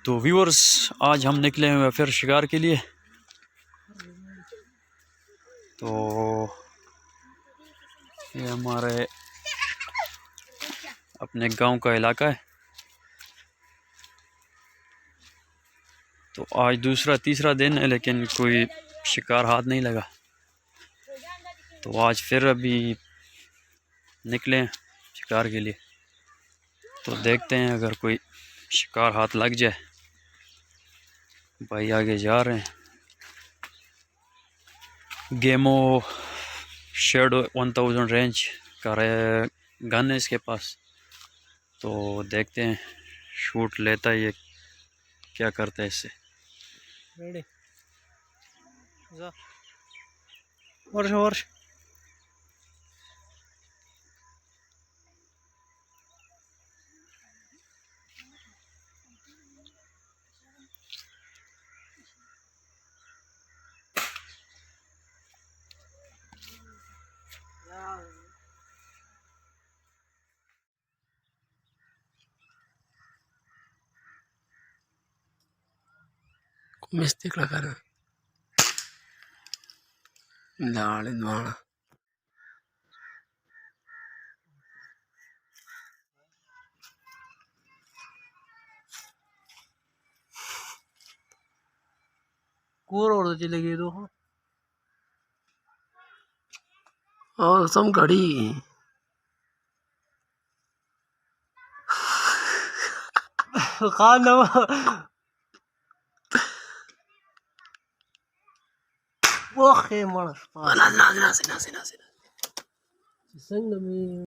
तो व्यूअर्स, आज हम निकले हुए फिर शिकार के लिए। तो ये हमारे अपने गांव का इलाका है। तो आज दूसरा तीसरा दिन है लेकिन कोई शिकार हाथ नहीं लगा। तो आज फिर अभी निकले हैं शिकार के लिए। तो देखते हैं अगर कोई शिकार हाथ लग जाए। भाई आगे जा रहे हैं। गेमो शेडो 1000 रेंज का गन है इसके पास। तो देखते हैं शूट लेता है ये, क्या करता है इससे। रेडी जा वर्ष वर्ष मिस्टेक लगा रहा दाल द्वारा कोर और चले गए तो और सम घड़ी खाना वो खे मानस ना ना ना ना ना संग में